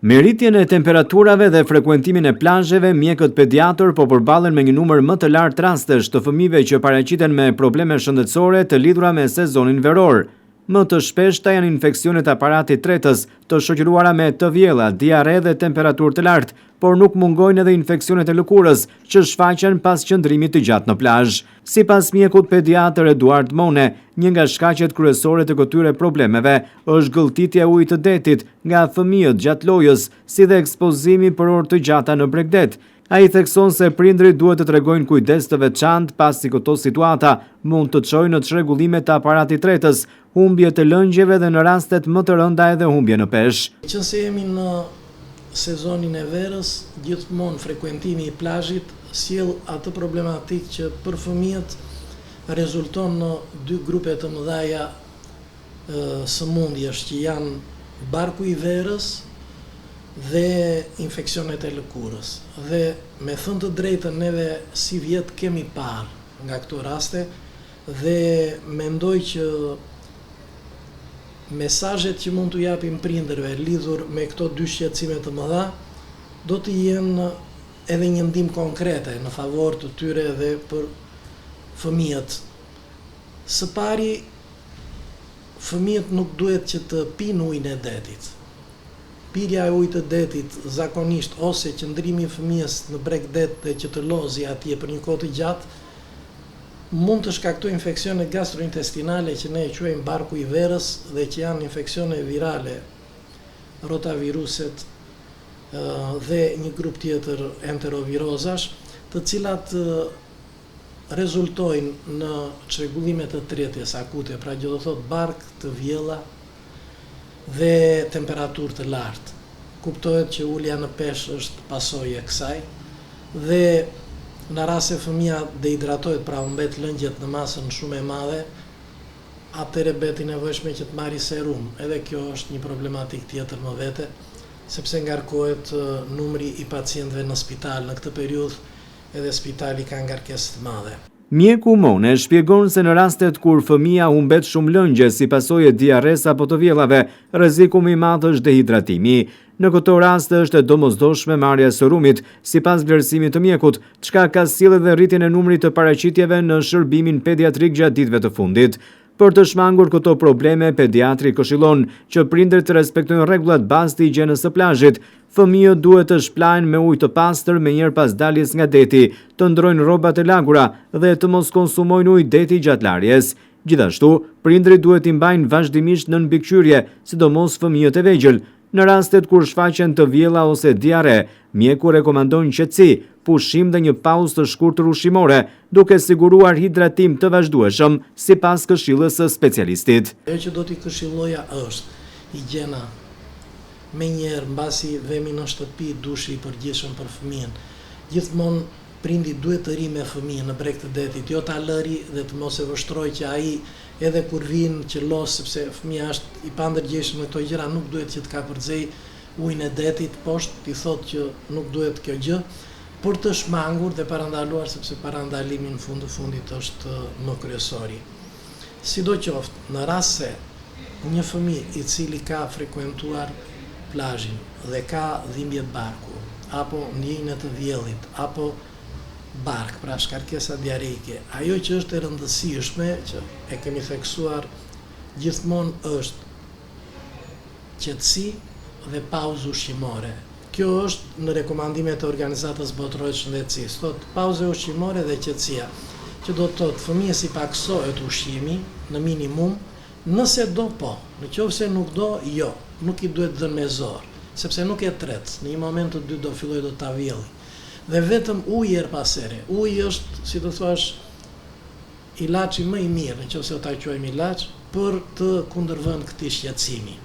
Me rritjen e temperaturave dhe frekuentimin e plazheve, mjekët pediatër po përballen me një numër më të lartë rastesh të fëmijëve që paraqiten me probleme shëndetësore të lidhura me sezonin veror. Më të shpeshta janë infeksionet e aparatit tretës, të shoqëruara me të vjella, diare dhe temperaturë të lartë, por nuk mungojnë edhe infeksionet e lëkurës që shfaqen pas qëndrimit të gjatë në plazh. Sipas mjekut pediatër Eduard Mone, një nga shkaqet kryesore të këtyre problemeve është gëlltitja e ujit të detit nga fëmijët gjatë lojës, si dhe ekspozimi për orë të gjata në bregdet. Ai thekson se prindrit duhet të tregojnë kujdes të veçantë pasi këto situata mund të çojnë në çrregullime të aparatit tretës, humbje të lëngjeve dhe në rastet më të rënda edhe humbje në peshë. Nëse jemi në sezonin e verës, gjithmonë frekuentimi i plazhit sjell atë problematikë që për fëmijët rezulton në dy grupe të mëdha sëmundjesh që janë barku i verës dhe infeksionet e lëkurës. Dhe me thënë të drejtën, neve si vjet kemi parë nga këto raste dhe mendoj që mesazhet që mund t'u japim prindërve lidhur me këto dy shqetësime të mëdha do të jenë edhe një ndihmë konkrete në favor të tyre dhe për fëmijët. Së pari, fëmijët nuk duhet që të pinë ujin e detit. Pirja e ujit të detit zakonisht ose qëndrimi i fëmijës në bregdet dhe që të lozi atje për një kohë të gjatë mund të shkaktojë infeksione gastrointestinale që ne e quajmë barku i verës dhe që janë infeksione virale, rotaviruset dhe një grup tjetër enterovirozash, të cilat rezultojnë në çrregullime të tretjes akute, pra gjë do thotë bark të vjella dhe temperaturë të lartë. Kuptohet që ulja në peshë është pasojë e kësaj dhe në rast se fëmia dehidratohet, pra humbet lëngjet në masën shumë e madhe, atëherë bëhet i nevojshme që të marrë serum. Edhe kjo është një problematikë tjetër më vete, sepse ngarkohet numri i pacientëve në spital. Në këtë periudhë edhe spitali ka ngarkesë të madhe. Mjeku Mone shpjegon se në rastet kur fëmia humbet shumë lëngje si pasojë e diares apo të vjellave, rreziku më i madh është dehidratimi. Në këto raste është e domosdoshme marrja e serumit sipas vlerësimit të mjekut, çka ka sjellë edhe rritjen e numrit të paraqitjeve në shërbimin pediatrik gjatë ditëve të fundit. Për të shmangur këto probleme, pediatri këshillon që prindërit të respektojnë rregullat bazë të higjienës së plazhit. Fëmijët duhet të shplahen me ujë të pastër menjëherë pas daljes nga deti, të ndrojnë rrobat e lagura dhe të mos konsumojnë ujë deti gjatë larjes. Gjithashtu, prindërit duhet i mbajnë vazhdimisht nën mbikëqyrje, sidomos fëmijët e vegjël. Në rastet kur shfaqen të vjella ose diare, mjeku rekomandon qetësi, pushim dhe një pauzë të shkurtër ushqimore, duke siguruar hidratim të vazhdueshëm sipas këshillës së specialistit. Ajo që do t'i këshilloja është higjiena. Menjëherë mbasi vemi në shtëpi, dushi i përgjithshëm për fëmijën. Gjithmonë prindi duhet të ri me fëmijën në breg të detit, jo ta lëri dhe të mos e vështroj që ai edhe kur vinë që los, sepse fëmija është i pandërgjeshëm me këto gjëra, nuk duhet që të ka përdzej ujin e detit poshtë, t'i thotë që nuk duhet kjo gjë, por të shmangur dhe parandaluar, sepse parandalimi në fund të fundit është më kryesori. Sidoqoftë, në rast se një fëmijë i cili ka frekuentuar plazhin dhe ka dhimbje barku, apo ndjenjë të vjellit, apo bark, pra shkarkesa diareike, ajo që është e rëndësishme, që e kemi theksuar gjithmonë është qetësi dhe pauzë ushqimore. Kjo është në rekomandimet e Organizatës Botërore të Shëndetësisë, thotë pauzë ushqimore dhe qetësia, që do të thotë fëmijës i paksohet ushqimi në minimum, nëse do po, nëse nuk do, jo, nuk i duhet dhënë me zor, sepse nuk e tret, në një moment të dy do filloj do ta vjelli. Dhe vetëm uji er pas here. Uji është, si të thash, ilaçi më i mirë, nëse o ta quajmë ilaç, për të kundërvënë këtij shqetësimi.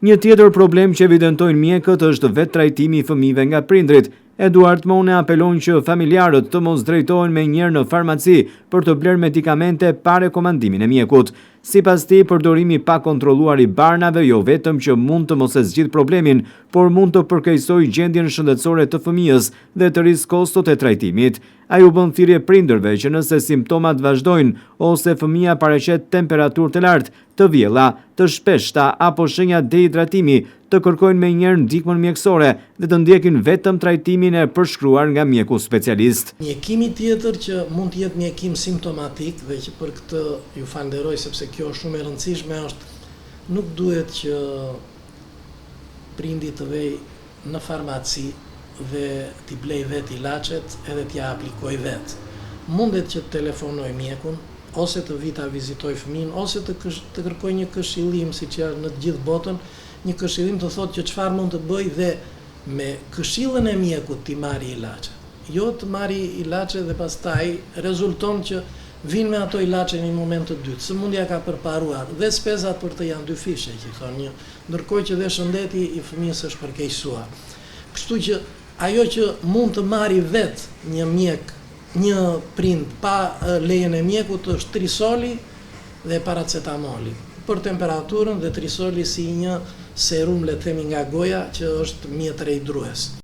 Një tjetër problem që evidentojnë mjekët është vetë trajtimi i fëmijëve nga prindrit. Eduard Mone apelon që familjarët të mos drejtohen menjëherë në farmaci për të blerë medikamente pa rekomandimin e mjekut. Sipas tij, përdorimi pa kontrolluar i barnave jo vetëm që mund të mos e zgjidh problemin, por mund të përkeqësojë gjendjen shëndetësore të fëmijës dhe të rrisë kostot e trajtimit. Ai u bën thirrje prindërve që nëse simptomat vazhdojnë ose fëmia paraqet temperaturë të lartë, të vjella, të shpeshta apo shenja dehidratimi, të kërkojnë menjëherë ndihmën mjekësore dhe të ndjekin vetëm trajtimin e përshkruar nga mjeku specialist. Mjekimi tjetër që mund të jetë mjekim simptomatik dhe që për këtë ju falenderoj sepse kjo është shumë e rëndësishme është nuk duhet që prindi të vej në farmaci dhe t'i blej vet ilaçet edhe t'ja aplikoj vet. Mundet që të telefonoj mjekun ose të vi ta vizitoj fëmin ose të kërkoj një këshillim siç janë në të gjithë botën, një këshillim të thotë që çfarë mund të bëj dhe me këshillën e mjekut t'i marri ilaçe. Jo të marri ilaçe dhe pastaj rezulton që vinë me ato ilaçe në një moment të dytë. Sëmundja ka përparuar dhe spezat për të janë dy fishe, që thonë një, ndërkohë që dhe shëndeti i fëmijës është përkeqësuar. Kështu që ajo që mund të marri vet një mjek, një prind pa lejen e mjekut është trisoli dhe paracetamoli. Për temperaturën dhe trisoli si një serum le të themi nga goja që është mjet rejtrues.